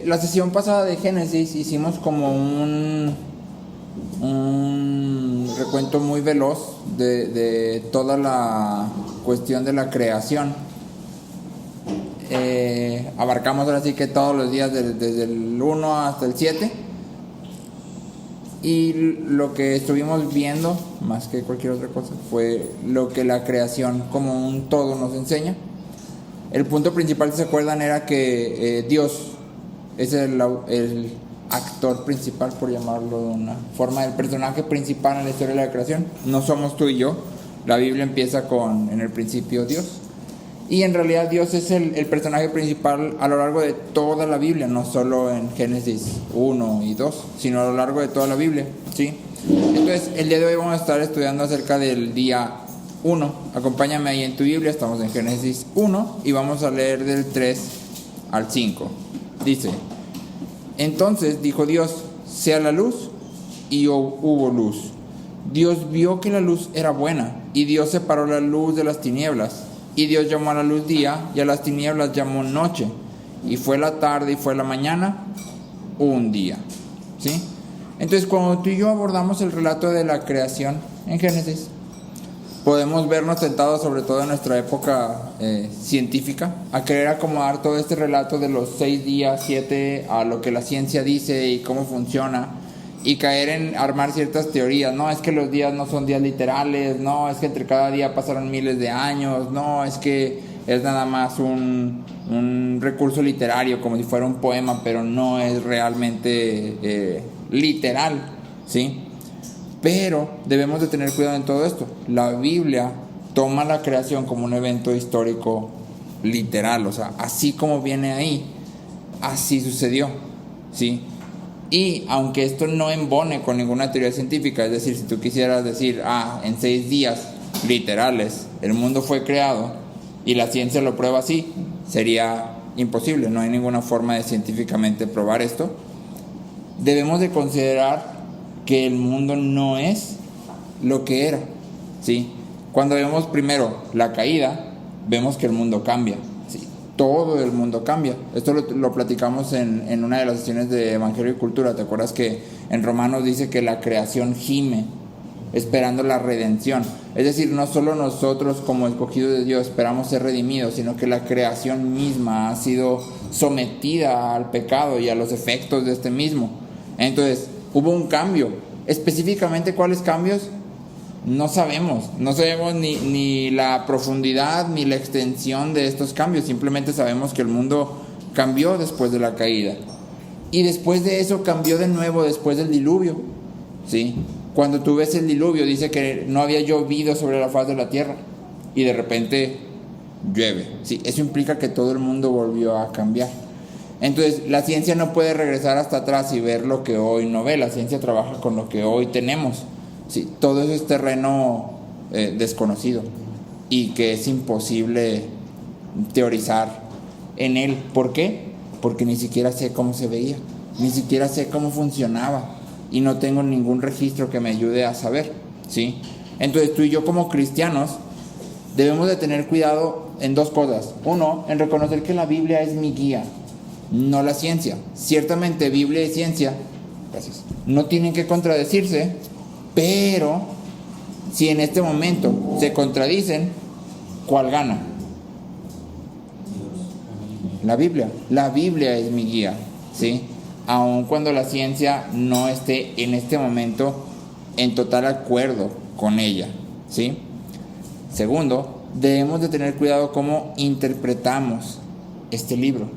La sesión pasada de Génesis hicimos como un recuento muy veloz de toda la cuestión de la creación. Abarcamos ahora sí que todos los días desde el 1 hasta el 7. Y lo que estuvimos viendo, más que cualquier otra cosa, fue lo que la creación como un todo nos enseña. El punto principal, si se acuerdan, era que Dios es el actor principal, por llamarlo de una forma, el personaje principal en la historia de la creación. No somos tú y yo. La Biblia empieza con, en el principio, Dios. Y en realidad Dios es el personaje principal a lo largo de toda la Biblia, no solo en Génesis 1 y 2, sino a lo largo de toda la Biblia, ¿sí? Entonces, el día de hoy vamos a estar estudiando acerca del día 1. Acompáñame ahí en tu Biblia, estamos en Génesis 1 y vamos a leer del 3 al 5. Dice: entonces dijo Dios, sea la luz, y hubo luz. Dios vio que la luz era buena, y Dios separó la luz de las tinieblas. Y Dios llamó a la luz día, y a las tinieblas llamó noche. Y fue la tarde y fue la mañana, un día. ¿Sí? Entonces, cuando tú y yo abordamos el relato de la creación en Génesis, podemos vernos tentados, sobre todo en nuestra época científica, a querer acomodar todo este relato de los 6 días, 7, a lo que la ciencia dice y cómo funciona, y caer en armar ciertas teorías. No, es que los días no son días literales, no, es que entre cada día pasaron miles de años, no, es que es nada más un recurso literario, como si fuera un poema, pero no es realmente literal, ¿sí? Pero debemos de tener cuidado en todo esto. La Biblia toma la creación como un evento histórico literal, o sea, así como viene ahí, así sucedió, ¿sí? Y aunque esto no embone con ninguna teoría científica, es decir, si tú quisieras decir, en 6 días literales el mundo fue creado y la ciencia lo prueba así, sería imposible, no hay ninguna forma de científicamente probar esto. Debemos de considerar que el mundo no es lo que era, ¿sí? Cuando vemos primero la caída, vemos que el mundo cambia, ¿sí? Todo el mundo cambia. Esto lo platicamos en una de las sesiones de Evangelio y Cultura. ¿Te acuerdas que en Romanos dice que la creación gime esperando la redención? Es decir, no solo nosotros como escogidos de Dios esperamos ser redimidos, sino que la creación misma ha sido sometida al pecado y a los efectos de este mismo. Entonces, hubo un cambio. Específicamente, ¿cuáles cambios? No sabemos ni la profundidad ni la extensión de estos cambios. Simplemente sabemos que el mundo cambió después de la caída. Y después de eso cambió de nuevo después del diluvio, ¿sí? Cuando tú ves el diluvio, dice que no había llovido sobre la faz de la tierra. Y de repente llueve, ¿sí? Eso implica que todo el mundo volvió a cambiar. Entonces, la ciencia no puede regresar hasta atrás y ver lo que hoy no ve. La ciencia trabaja con lo que hoy tenemos. Sí, todo eso es terreno desconocido y que es imposible teorizar en él. ¿Por qué? Porque ni siquiera sé cómo se veía, ni siquiera sé cómo funcionaba y no tengo ningún registro que me ayude a saber, ¿sí? Entonces, tú y yo como cristianos debemos de tener cuidado en 2 cosas. Uno, en reconocer que la Biblia es mi guía, no la ciencia. Ciertamente Biblia y ciencia, gracias, no tienen que contradecirse, pero si en este momento se contradicen, ¿cuál gana? La Biblia. La Biblia es mi guía, ¿sí? Aun cuando la ciencia no esté en este momento en total acuerdo con ella, ¿sí? Segundo, debemos de tener cuidado cómo interpretamos este libro,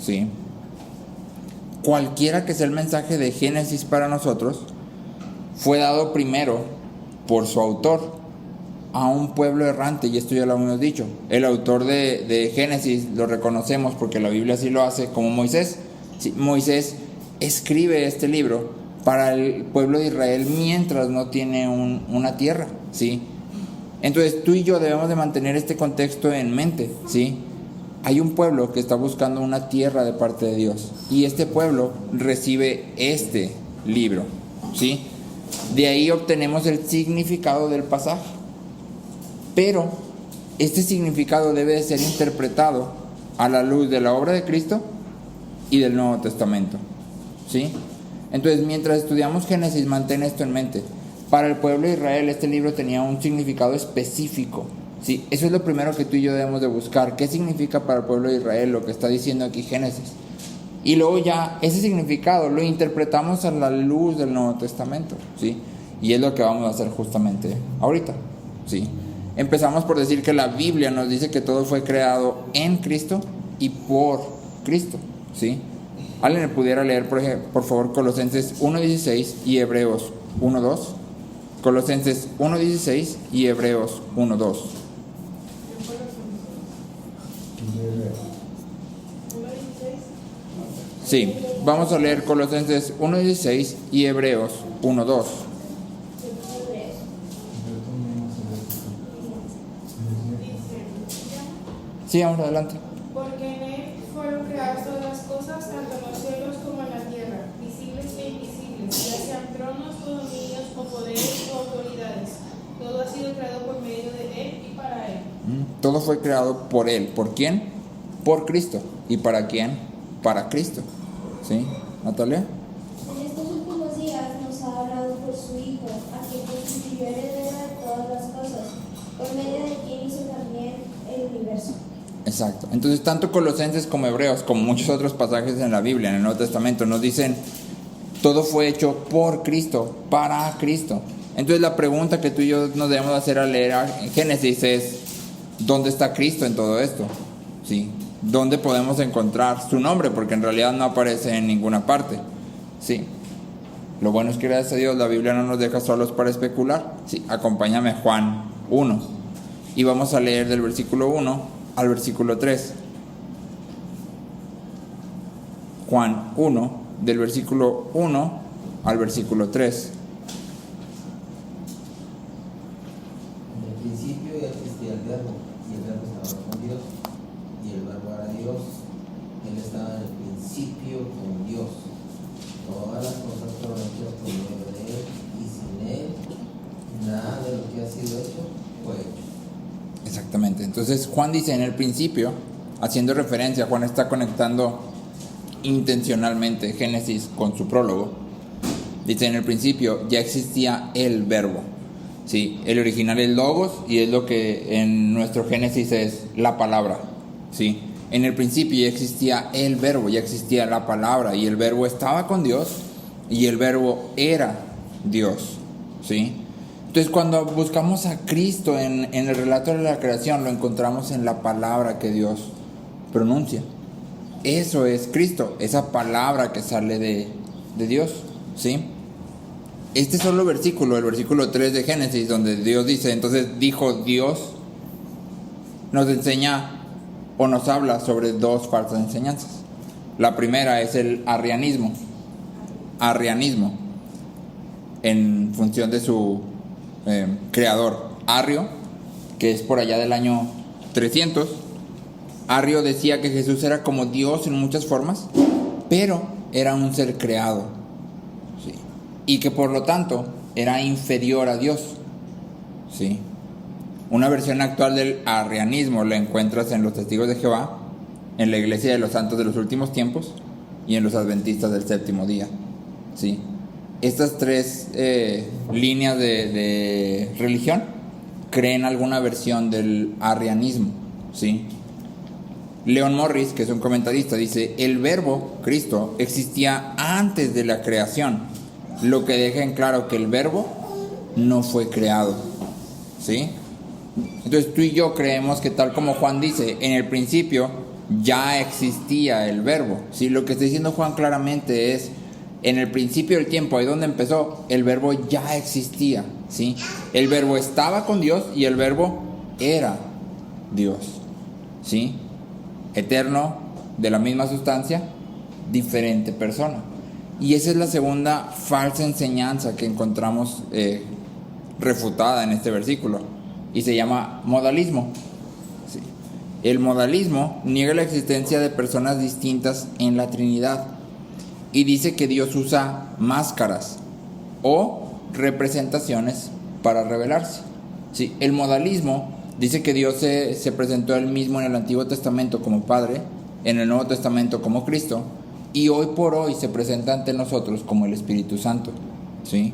¿sí? Cualquiera que sea el mensaje de Génesis para nosotros, fue dado primero por su autor a un pueblo errante, y esto ya lo hemos dicho. El autor de Génesis lo reconocemos porque la Biblia así lo hace, como Moisés. Sí, Moisés escribe este libro para el pueblo de Israel mientras no tiene una tierra, ¿sí? Entonces tú y yo debemos de mantener este contexto en mente, ¿sí? Hay un pueblo que está buscando una tierra de parte de Dios y este pueblo recibe este libro, ¿sí? De ahí obtenemos el significado del pasaje. Pero este significado debe de ser interpretado a la luz de la obra de Cristo y del Nuevo Testamento, ¿sí? Entonces, mientras estudiamos Génesis, mantén esto en mente. Para el pueblo de Israel, este libro tenía un significado específico, ¿sí? Eso es lo primero que tú y yo debemos de buscar. ¿Qué significa para el pueblo de Israel lo que está diciendo aquí Génesis? Y luego ya ese significado lo interpretamos a la luz del Nuevo Testamento, ¿sí? Y es lo que vamos a hacer justamente ahorita, ¿sí? Empezamos por decir que la Biblia nos dice que todo fue creado en Cristo y por Cristo, ¿sí? ¿Alguien me pudiera leer, por favor, Colosenses 1:16 y Hebreos 1:2? Colosenses 1:16 y Hebreos 1:2. Sí, vamos a leer Colosenses 1:16 y Hebreos 1:2. Sí, vamos adelante. Porque en él fueron creadas todas las cosas, tanto en los cielos como en la tierra, visibles e invisibles, ya sean tronos o dominios o poderes o autoridades. Todo ha sido creado por medio de él y para él. Todo fue creado por él. ¿Por quién? Por Cristo. ¿Y para quién? Para Cristo. ¿Sí? Natalia. En estos últimos días nos ha hablado por su Hijo, a quien constituyó heredera de todas las cosas, por medio de quien hizo también el universo. Exacto. Entonces, tanto Colosenses como Hebreos, como muchos otros pasajes en la Biblia, en el Nuevo Testamento, nos dicen, todo fue hecho por Cristo, para Cristo. Entonces, la pregunta que tú y yo nos debemos hacer al leer Génesis es, ¿dónde está Cristo en todo esto? ¿Sí? ¿Dónde podemos encontrar su nombre? Porque en realidad no aparece en ninguna parte. ¿Sí? Lo bueno es que gracias a Dios la Biblia no nos deja solos para especular. Sí, acompáñame a Juan 1. Y vamos a leer del versículo 1 al versículo 3. Juan 1, del versículo 1 al versículo 3. En el principio ya existía el verbo, y el verbo estaba con Dios, y el verbo era Dios. Él estaba en el principio con Dios. Todas las cosas fueron hechas por medio de él, y sin él nada de lo que ha sido hecho fue hecho. Exactamente. Entonces Juan dice en el principio, haciendo referencia, Juan está conectando intencionalmente Génesis con su prólogo. Dice en el principio ya existía el verbo. Sí, el original es logos y es lo que en nuestro Génesis es la palabra. Sí, en el principio ya existía el verbo, ya existía la palabra y el verbo estaba con Dios y el verbo era Dios. Sí. Entonces, cuando buscamos a Cristo en el relato de la creación, lo encontramos en la palabra que Dios pronuncia. Eso es Cristo, esa palabra que sale de Dios, ¿sí? Este solo versículo, el versículo 3 de Génesis, donde Dios dice, entonces dijo Dios, nos enseña o nos habla sobre dos falsas enseñanzas. La primera es el arrianismo, en función de su creador, Arrio, que es por allá del año 300. Arrio decía que Jesús era como Dios en muchas formas, pero era un ser creado, ¿sí? Y que por lo tanto era inferior a Dios, ¿sí? Una versión actual del arrianismo la encuentras en los Testigos de Jehová, en la Iglesia de los Santos de los Últimos Tiempos y en los Adventistas del Séptimo Día, ¿sí? Estas tres líneas de religión creen alguna versión del arrianismo, ¿sí? Leon Morris, que es un comentarista, dice, el verbo, Cristo, existía antes de la creación, lo que deja en claro que el verbo no fue creado, ¿sí? Entonces tú y yo creemos que tal como Juan dice, en el principio ya existía el verbo, ¿sí? Lo que está diciendo Juan claramente es, en el principio del tiempo, ahí donde empezó, el verbo ya existía, ¿sí? El verbo estaba con Dios y el verbo era Dios, ¿sí? Eterno, de la misma sustancia, diferente persona. Y esa es la segunda falsa enseñanza que encontramos refutada en este versículo, y se llama modalismo, ¿sí? El modalismo niega la existencia de personas distintas en la Trinidad y dice que Dios usa máscaras o representaciones para revelarse, ¿sí? El modalismo dice que Dios se presentó a él mismo en el Antiguo Testamento como Padre, en el Nuevo Testamento como Cristo, y hoy por hoy se presenta ante nosotros como el Espíritu Santo, ¿sí?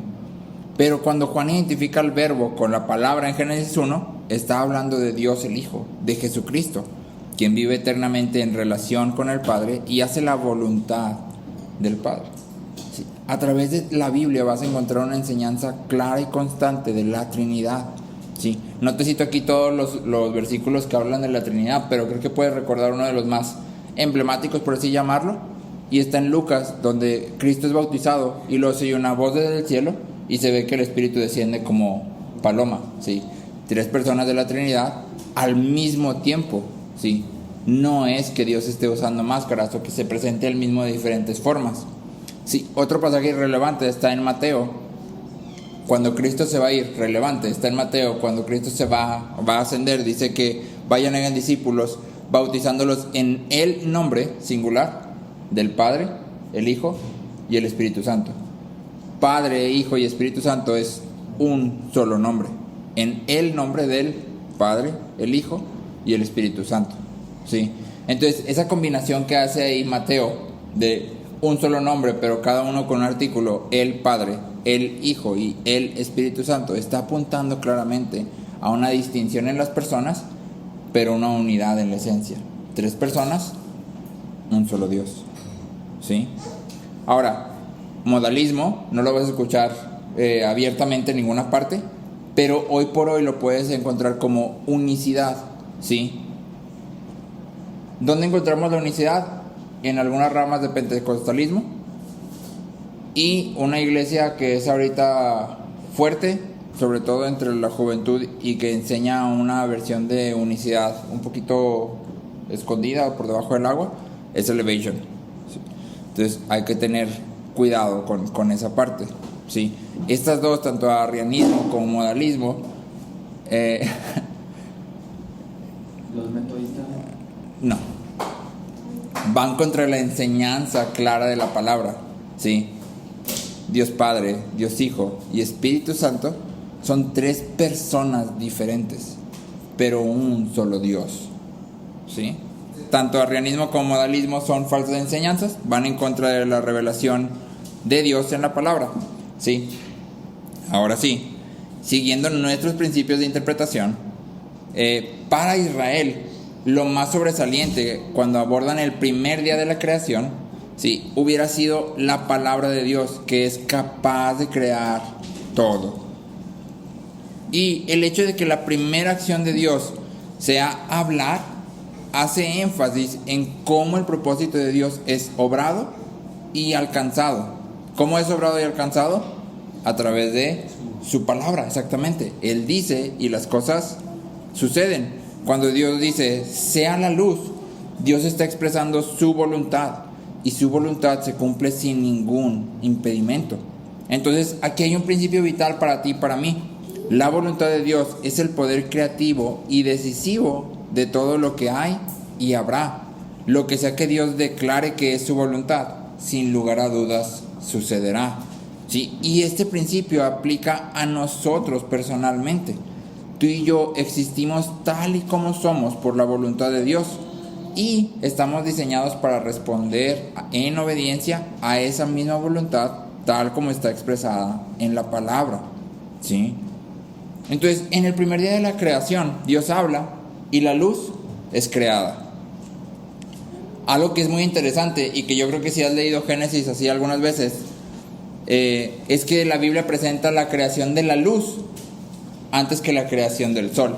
Pero cuando Juan identifica el verbo con la palabra en Génesis 1, está hablando de Dios el Hijo, de Jesucristo, quien vive eternamente en relación con el Padre y hace la voluntad del Padre. ¿Sí? A través de la Biblia vas a encontrar una enseñanza clara y constante de la Trinidad, ¿sí? No te cito aquí todos los versículos que hablan de la Trinidad, pero creo que puedes recordar uno de los más emblemáticos, por así llamarlo, y está en Lucas, donde Cristo es bautizado y luego se oye una voz desde el cielo y se ve que el Espíritu desciende como paloma, ¿sí? 3 personas de la Trinidad al mismo tiempo, ¿sí? No es que Dios esté usando máscaras o que se presente el mismo de diferentes formas, ¿sí? Otro pasaje relevante está en Mateo, cuando Cristo se va a ir, relevante, está en Mateo, cuando Cristo se va a ascender, dice que vayan a hagan discípulos, bautizándolos en el nombre singular del Padre, el Hijo y el Espíritu Santo. Padre, Hijo y Espíritu Santo es un solo nombre. En el nombre del Padre, el Hijo y el Espíritu Santo, ¿sí? Entonces, esa combinación que hace ahí Mateo de un solo nombre, pero cada uno con un artículo, el Padre, el Hijo y el Espíritu Santo, está apuntando claramente a una distinción en las personas, pero una unidad en la esencia. 3 personas, un solo Dios, ¿sí? Ahora, modalismo no lo vas a escuchar abiertamente en ninguna parte, pero hoy por hoy lo puedes encontrar como unicidad, ¿sí? ¿Dónde encontramos la unicidad? En algunas ramas de pentecostalismo y una iglesia que es ahorita fuerte, sobre todo entre la juventud, y que enseña una versión de unicidad un poquito escondida por debajo del agua, es Elevation, ¿sí? Entonces hay que tener cuidado con esa parte, ¿sí? Estas dos, tanto arrianismo como modalismo, ¿Los metodistas? no, van contra la enseñanza clara de la palabra, ¿sí? Dios Padre, Dios Hijo y Espíritu Santo son 3 personas diferentes, pero un solo Dios, ¿sí? Tanto arrianismo como modalismo son falsas enseñanzas, van en contra de la revelación de Dios en la palabra, ¿sí? Ahora sí, siguiendo nuestros principios de interpretación, para Israel lo más sobresaliente cuando abordan el primer día de la creación, ¿sí?, hubiera sido la palabra de Dios, que es capaz de crear todo. Y el hecho de que la primera acción de Dios sea hablar, hace énfasis en cómo el propósito de Dios es obrado y alcanzado. ¿Cómo es obrado y alcanzado? A través de su palabra, exactamente. Él dice y las cosas suceden. Cuando Dios dice, sea la luz, Dios está expresando su voluntad, y su voluntad se cumple sin ningún impedimento. Entonces, aquí hay un principio vital para ti y para mí. La voluntad de Dios es el poder creativo y decisivo de todo lo que hay y habrá. Lo que sea que Dios declare que es su voluntad, sin lugar a dudas, sucederá, ¿sí? Y este principio aplica a nosotros personalmente. Tú y yo existimos tal y como somos por la voluntad de Dios, y estamos diseñados para responder en obediencia a esa misma voluntad, tal como está expresada en la palabra, ¿sí? Entonces, en el primer día de la creación, Dios habla y la luz es creada. Algo que es muy interesante y que yo creo que si has leído Génesis así algunas veces, es que la Biblia presenta la creación de la luz antes que la creación del sol,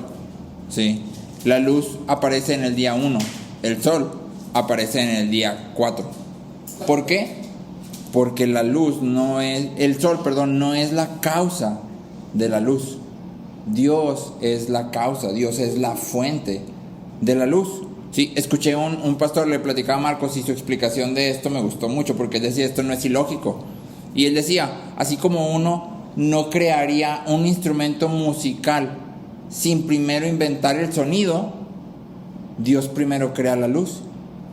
¿sí? La luz aparece en el día 1, el sol aparece en el día 4. ¿Por qué? Porque la luz no es, el sol, perdón, no es la causa de la luz. Dios es la causa, Dios es la fuente de la luz. Sí, escuché un pastor, le platicaba a Marcos, y su explicación de esto me gustó mucho, porque él decía, esto no es ilógico. Y él decía, así como uno no crearía un instrumento musical sin primero inventar el sonido, Dios primero crea la luz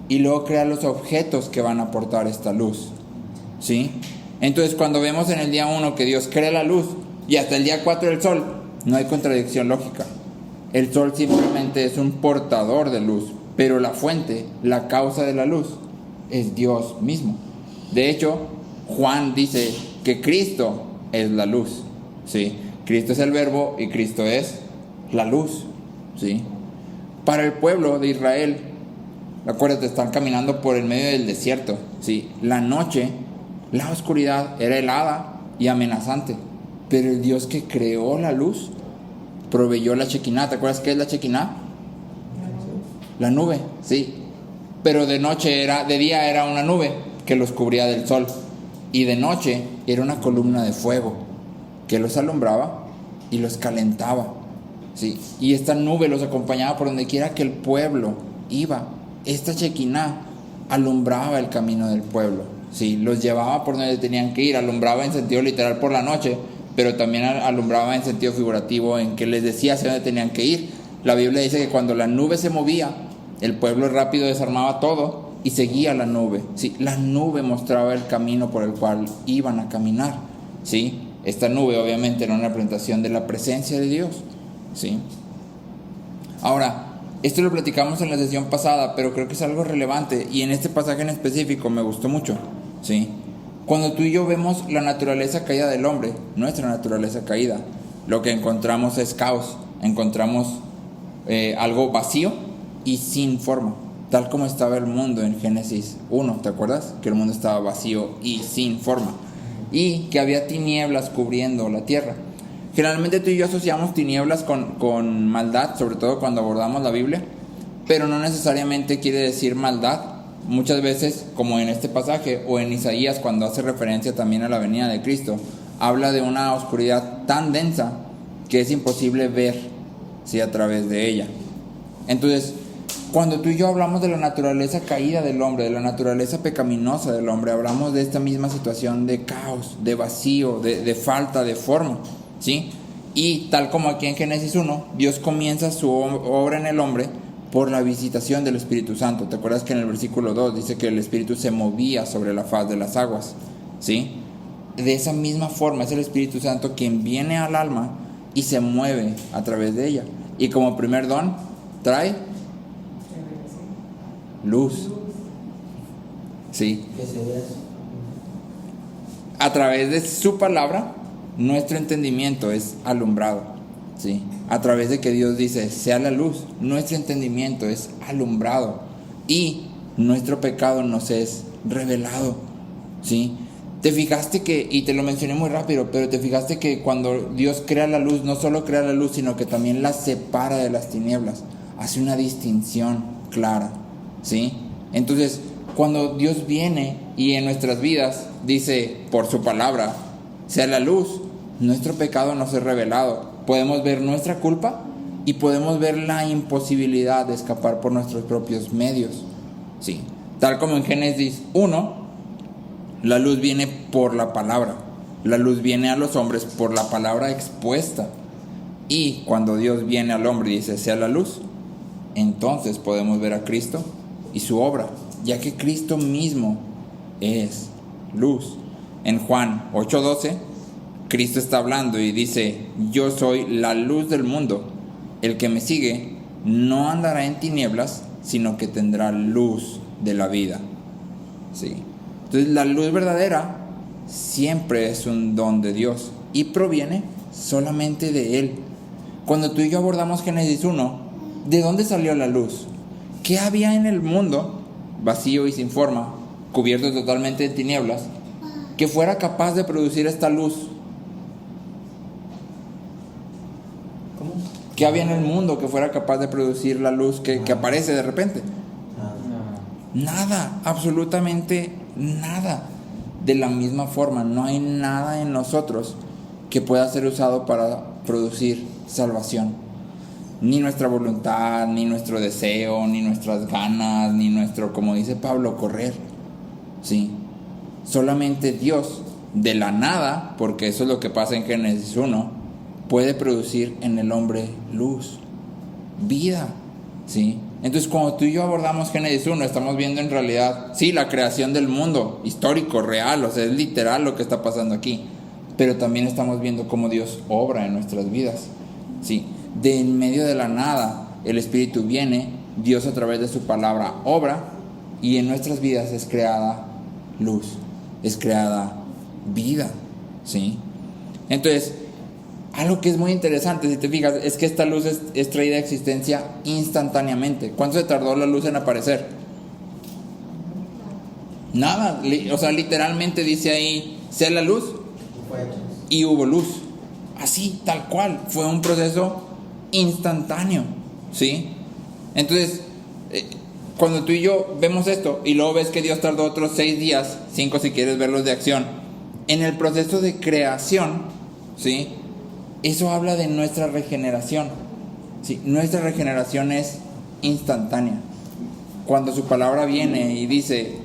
y luego crea los objetos que van a aportar esta luz, ¿sí? Entonces, cuando vemos en el día 1 que Dios crea la luz y hasta el día 4 el sol, no hay contradicción lógica. El sol simplemente es un portador de luz, pero la fuente, la causa de la luz, es Dios mismo. De hecho, Juan dice que Cristo es la luz, ¿sí? Cristo es el verbo y Cristo es la luz, ¿sí? Para el pueblo de Israel, acuérdate, están caminando por el medio del desierto, ¿sí? La noche, la oscuridad era helada y amenazante, pero el Dios que creó la luz proveyó la Shekinah. ¿Te acuerdas qué es la Shekinah? La nube, sí. Pero de día era una nube que los cubría del sol, y de noche era una columna de fuego que los alumbraba y los calentaba, ¿sí? Y esta nube los acompañaba por donde quiera que el pueblo iba. Esta Shekinah alumbraba el camino del pueblo, ¿sí? Los llevaba por donde tenían que ir. Alumbraba en sentido literal por la noche, pero también alumbraba en sentido figurativo, en que les decía hacia dónde tenían que ir. La Biblia dice que cuando la nube se movía, el pueblo rápido desarmaba todo y seguía la nube, ¿sí? La nube mostraba el camino por el cual iban a caminar, ¿sí? Esta nube obviamente era una representación de la presencia de Dios, ¿sí? Ahora, esto lo platicamos en la sesión pasada, pero creo que es algo relevante, y en este pasaje en específico me gustó mucho, ¿sí? Cuando tú y yo vemos la naturaleza caída del hombre, nuestra naturaleza caída, lo que encontramos es caos. Encontramos algo vacío y sin forma, tal como estaba el mundo en Génesis 1, ¿te acuerdas? Que el mundo estaba vacío y sin forma, y que había tinieblas cubriendo la tierra. Generalmente tú y yo asociamos tinieblas con maldad, sobre todo cuando abordamos la Biblia, pero no necesariamente quiere decir maldad. Muchas veces, como en este pasaje, o en Isaías, cuando hace referencia también a la venida de Cristo, habla de una oscuridad tan densa que es imposible ver, ¿sí?, a través de ella. Entonces, cuando tú y yo hablamos de la naturaleza caída del hombre, de la naturaleza pecaminosa del hombre, hablamos de esta misma situación de caos, de vacío, de falta de forma, ¿sí? Y tal como aquí en Génesis 1, Dios comienza su obra en el hombre por la visitación del Espíritu Santo. ¿Te acuerdas que en el versículo 2 dice que el Espíritu se movía sobre la faz de las aguas? ¿Sí? De esa misma forma es el Espíritu Santo quien viene al alma y se mueve a través de ella. Y como primer don, trae luz. ¿Sí? ¿Qué se ve? A través de su palabra, nuestro entendimiento es alumbrado. ¿Sí? A través de que Dios dice, sea la luz, nuestro entendimiento es alumbrado y nuestro pecado nos es revelado, ¿sí? Te fijaste que, y te lo mencioné muy rápido, pero te fijaste que cuando Dios crea la luz, no solo crea la luz, sino que también la separa de las tinieblas, hace una distinción clara, ¿sí? Entonces, cuando Dios viene y en nuestras vidas dice por su palabra, sea la luz, nuestro pecado nos es revelado. Podemos ver nuestra culpa y podemos ver la imposibilidad de escapar por nuestros propios medios, ¿sí? Tal como en Génesis 1, la luz viene por la palabra. La luz viene a los hombres por la palabra expuesta. Y cuando Dios viene al hombre y dice, sea la luz, entonces podemos ver a Cristo y su obra, ya que Cristo mismo es luz. En Juan 8:12, Cristo está hablando y dice, yo soy la luz del mundo. El que me sigue no andará en tinieblas, sino que tendrá luz de la vida. ¿Sí? Entonces la luz verdadera siempre es un don de Dios y proviene solamente de Él. Cuando tú y yo abordamos Génesis 1, ¿de dónde salió la luz? ¿Qué había en el mundo, vacío y sin forma, cubierto totalmente de tinieblas, que fuera capaz de producir esta luz? ¿Cómo? ¿Qué había en el mundo que fuera capaz de producir la luz que aparece de repente? Nada, absolutamente nada. De la misma forma, no hay nada en nosotros que pueda ser usado para producir salvación. Ni nuestra voluntad, ni nuestro deseo, ni nuestras ganas, ni nuestro, como dice Pablo, correr. Sí. Solamente Dios, de la nada, porque eso es lo que pasa en Génesis 1, puede producir en el hombre luz, vida. ¿Sí? Entonces, cuando tú y yo abordamos Génesis 1, estamos viendo en realidad, sí, la creación del mundo, histórico, real, o sea, es literal lo que está pasando aquí, pero también estamos viendo cómo Dios obra en nuestras vidas, ¿sí? De en medio de la nada, el Espíritu viene, Dios a través de su palabra obra, Y en nuestras vidas es creada luz, es creada vida, ¿sí? Entonces, algo que es muy interesante, si te fijas, es que esta luz es traída a existencia instantáneamente. ¿Cuánto se tardó la luz en aparecer? Nada, o sea, literalmente dice ahí, sea la luz, y hubo luz. Así, tal cual, fue un proceso instantáneo, ¿sí? Entonces, cuando tú y yo vemos esto, y luego ves que Dios tardó otros 6 días, 5 si quieres verlos de acción, en el proceso de creación, ¿sí? Eso habla de nuestra regeneración, ¿sí? Nuestra regeneración es instantánea. Cuando su palabra viene y dice,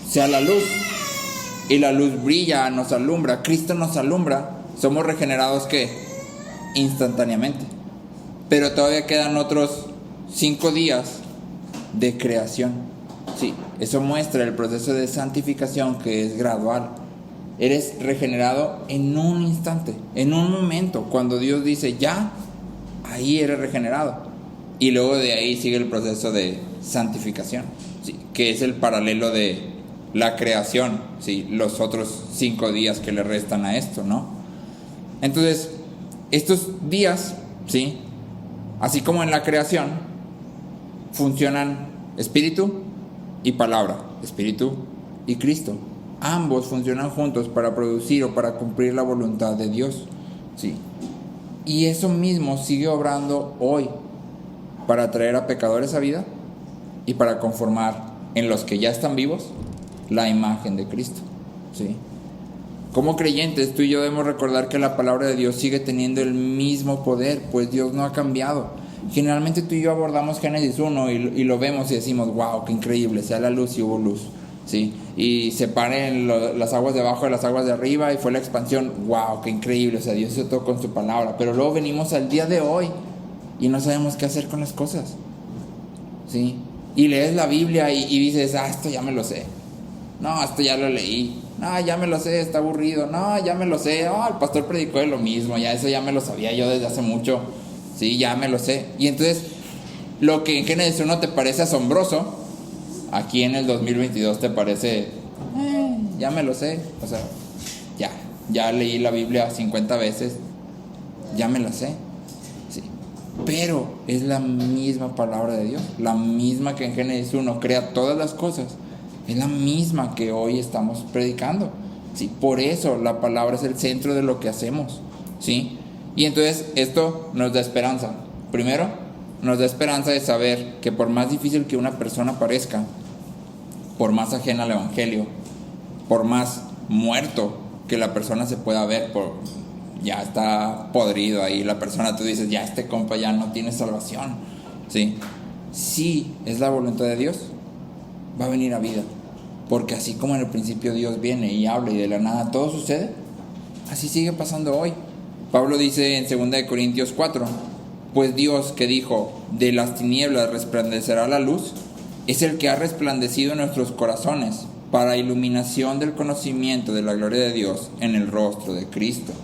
sea la luz, y la luz brilla, nos alumbra, Cristo nos alumbra, somos regenerados, ¿qué? Instantáneamente. Pero todavía quedan otros 5 días de creación, ¿sí? Eso muestra el proceso de santificación, que es gradual. Eres regenerado en un instante, en un momento. Cuando Dios dice ya, ahí eres regenerado. Y luego de ahí sigue el proceso de santificación, ¿sí? Que es el paralelo de la creación, ¿sí? Los otros 5 días que le restan a esto, ¿no? Entonces, estos días, ¿sí? Así como en la creación, funcionan espíritu y palabra, espíritu y Cristo. Ambos funcionan juntos para producir o para cumplir la voluntad de Dios, ¿sí? Y eso mismo sigue obrando hoy para traer a pecadores a vida y para conformar en los que ya están vivos la imagen de Cristo, ¿sí? Como creyentes, tú y yo debemos recordar que la palabra de Dios sigue teniendo el mismo poder, pues Dios no ha cambiado. Generalmente tú y yo abordamos Génesis 1 y lo vemos y decimos, wow, qué increíble, sea la luz y hubo luz, ¿sí? Y separen las aguas de abajo de las aguas de arriba y fue la expansión, wow, qué increíble, o sea, Dios hizo todo con su palabra. Pero luego venimos al día de hoy y no sabemos qué hacer con las cosas, ¿sí? Y lees la Biblia y dices, esto ya me lo sé, no, esto ya lo leí, no, ya me lo sé, está aburrido, no, ya me lo sé, el pastor predicó de lo mismo, ya eso ya me lo sabía yo desde hace mucho, sí, ya me lo sé. Y entonces, lo que en Génesis 1 te parece asombroso, aquí en el 2022 te parece, ya me lo sé, o sea, ya leí la Biblia 50 veces, ya me la sé, sí. Pero es la misma palabra de Dios, la misma que en Génesis 1 crea todas las cosas, es la misma que hoy estamos predicando, ¿sí? Por eso la palabra es el centro de lo que hacemos, ¿sí? Y entonces esto nos da esperanza. Primero, nos da esperanza de saber que por más difícil que una persona parezca, por más ajena al evangelio, por más muerto que la persona se pueda ver, ya está podrido ahí la persona, tú dices, ya este compa ya no tiene salvación, ¿sí? Si es la voluntad de Dios, va a venir a vida. Porque así como en el principio Dios viene y habla y de la nada todo sucede, así sigue pasando hoy. Pablo dice en 2 Corintios 4, pues Dios que dijo, de las tinieblas resplandecerá la luz, es el que ha resplandecido en nuestros corazones para iluminación del conocimiento de la gloria de Dios en el rostro de Cristo,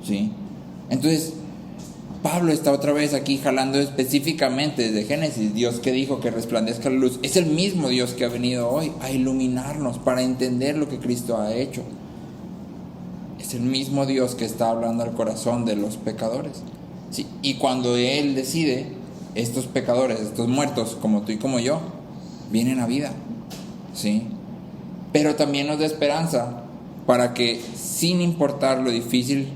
¿sí? Entonces, Pablo está otra vez aquí jalando específicamente desde Génesis, Dios que dijo que resplandezca la luz, es el mismo Dios que ha venido hoy a iluminarnos para entender lo que Cristo ha hecho. Es el mismo Dios que está hablando al corazón de los pecadores, ¿sí? Y cuando Él decide, estos pecadores, estos muertos como tú y como yo, vienen a vida, ¿sí? Pero también nos da esperanza para que, sin importar lo difícil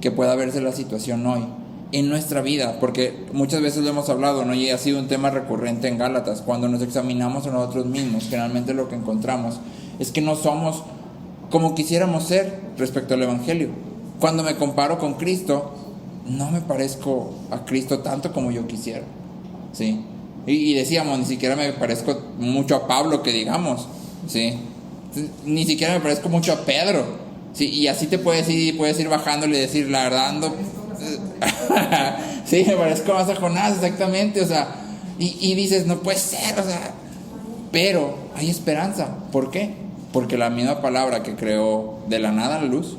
que pueda verse la situación hoy en nuestra vida, porque muchas veces lo hemos hablado, ¿no? Y ha sido un tema recurrente en Gálatas, cuando nos examinamos a nosotros mismos, generalmente lo que encontramos es que no somos como quisiéramos ser respecto al evangelio. Cuando me comparo con Cristo, no me parezco a Cristo tanto como yo quisiera, ¿sí? Y decíamos, ni siquiera me parezco mucho a Pablo, que digamos, ¿sí? Ni siquiera me parezco mucho a Pedro, ¿sí? Y así te puedes ir bajándole y decir, la verdad ando sí, me parezco más a Jonás, exactamente, o sea, y dices, no puede ser, o sea, pero hay esperanza. ¿Por qué? Porque la misma palabra que creó de la nada la luz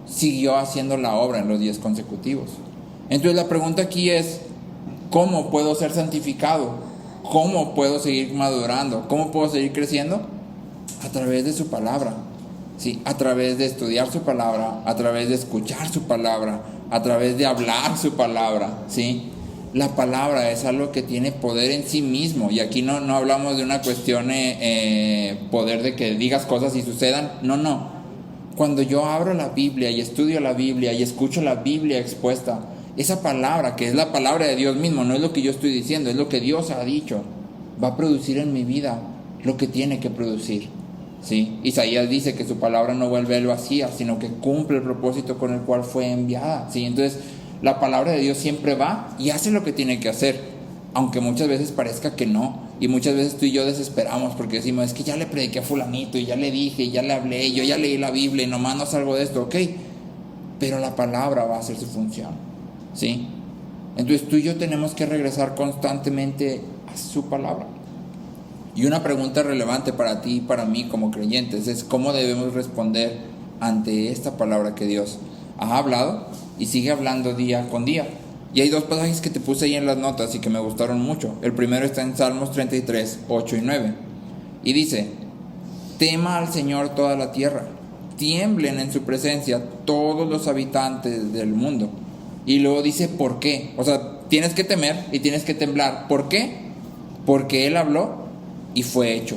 siguió haciendo la obra en los 10 consecutivos. Entonces la pregunta aquí es, ¿cómo puedo ser santificado? ¿Cómo puedo seguir madurando? ¿Cómo puedo seguir creciendo? A través de su palabra, ¿sí? A través de estudiar su palabra, a través de escuchar su palabra, a través de hablar su palabra, ¿sí? La palabra es algo que tiene poder en sí mismo, y aquí no hablamos de una cuestión poder de que digas cosas y sucedan, no. Cuando yo abro la Biblia y estudio la Biblia y escucho la Biblia expuesta, esa palabra, que es la palabra de Dios mismo, no es lo que yo estoy diciendo, es lo que Dios ha dicho, va a producir en mi vida lo que tiene que producir, ¿sí? Isaías dice que su palabra no vuelve a él vacía, sino que cumple el propósito con el cual fue enviada, ¿sí? Entonces, la palabra de Dios siempre va y hace lo que tiene que hacer, aunque muchas veces parezca que no, y muchas veces tú y yo desesperamos porque decimos, es que ya le prediqué a fulanito, y ya le dije, y ya le hablé, yo ya leí la Biblia, y nomás no salgo de esto, ok, pero la palabra va a hacer su función, ¿sí? Entonces tú y yo tenemos que regresar constantemente a su palabra. Y una pregunta relevante para ti y para mí como creyentes es cómo debemos responder ante esta palabra que Dios ha hablado y sigue hablando día con día. Y hay dos pasajes que te puse ahí en las notas y que me gustaron mucho. El primero está en Salmos 33, 8 y 9. Y dice, tema al Señor toda la tierra, tiemblen en su presencia todos los habitantes del mundo. Y luego dice, ¿por qué? O sea, tienes que temer y tienes que temblar. ¿Por qué? Porque Él habló y fue hecho.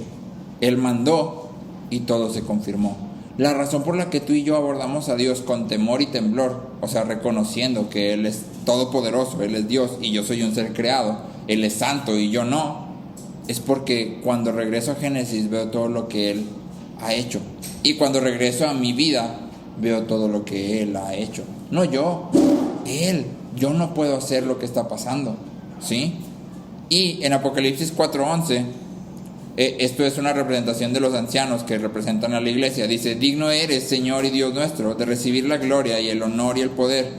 Él mandó y todo se confirmó. La razón por la que tú y yo abordamos a Dios con temor y temblor, o sea, reconociendo que Él es todopoderoso, Él es Dios y yo soy un ser creado, Él es santo y yo no, es porque cuando regreso a Génesis veo todo lo que Él ha hecho. Y cuando regreso a mi vida veo todo lo que Él ha hecho. No yo, Él. Yo no puedo hacer lo que está pasando, ¿sí? Y en Apocalipsis 4:11, esto es una representación de los ancianos que representan a la iglesia. Dice, digno eres, Señor y Dios nuestro, de recibir la gloria y el honor y el poder,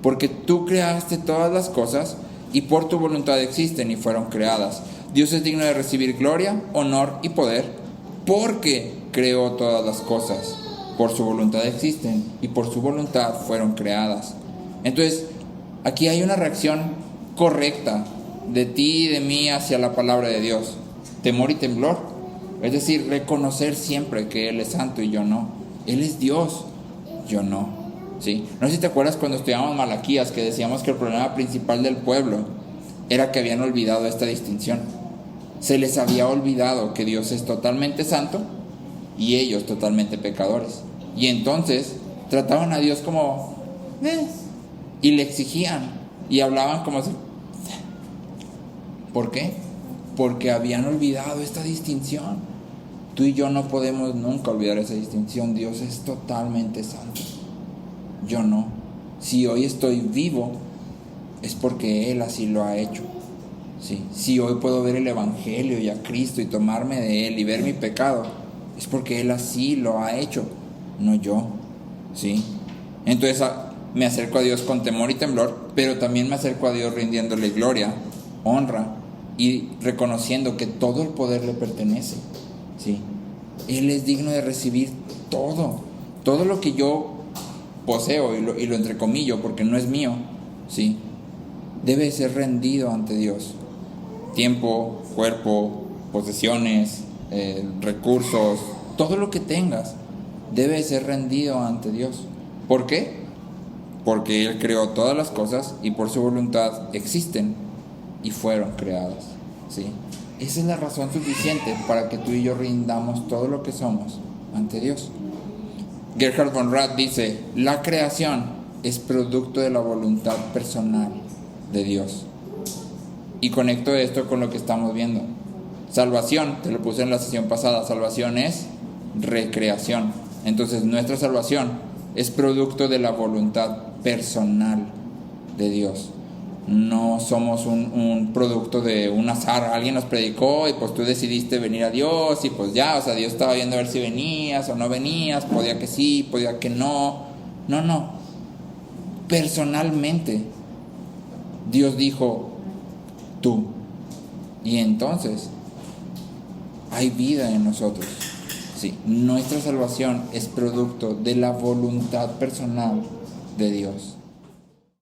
porque tú creaste todas las cosas y por tu voluntad existen y fueron creadas. Dios es digno de recibir gloria, honor y poder, porque creó todas las cosas. Por su voluntad existen y por su voluntad fueron creadas. Entonces, aquí hay una reacción correcta de ti y de mí hacia la palabra de Dios. Temor y temblor, es decir, reconocer siempre que Él es santo y yo no. Él es Dios, yo no, ¿sí? No sé si te acuerdas cuando estudiamos Malaquías que decíamos que el problema principal del pueblo era que habían olvidado esta distinción. Se les había olvidado que Dios es totalmente santo y ellos totalmente pecadores. Y entonces trataban a Dios como y le exigían y hablaban como si... ¿Por qué? Porque habían olvidado esta distinción. Tú y yo no podemos nunca olvidar esa distinción. Dios es totalmente santo, yo no. Si hoy estoy vivo es porque Él así lo ha hecho, ¿sí? Si hoy puedo ver el Evangelio y a Cristo y tomarme de Él y ver mi pecado, es porque Él así lo ha hecho, no yo, ¿sí? Entonces me acerco a Dios con temor y temblor, pero también me acerco a Dios rindiéndole gloria, honra y reconociendo que todo el poder le pertenece, ¿sí? Él es digno de recibir todo lo que yo poseo y lo entrecomillo porque no es mío, ¿sí? Debe ser rendido ante Dios. Tiempo, cuerpo, posesiones, recursos, todo lo que tengas debe ser rendido ante Dios. ¿Por qué? Porque Él creó todas las cosas y por su voluntad existen y fueron creadas, ¿sí? Esa es la razón suficiente para que tú y yo rindamos todo lo que somos ante Dios. Gerhard von Rad dice, la creación es producto de la voluntad personal de Dios. Y conecto esto con lo que estamos viendo. Salvación, te lo puse en la sesión pasada, salvación es recreación. Entonces nuestra salvación es producto de la voluntad personal de Dios. No somos un producto de un azar. Alguien nos predicó y pues tú decidiste venir a Dios y pues ya, o sea, Dios estaba viendo a ver si venías o no venías, podía que sí, podía que no. No. Personalmente, Dios dijo, tú. Y entonces, hay vida en nosotros. Sí, nuestra salvación es producto de la voluntad personal de Dios.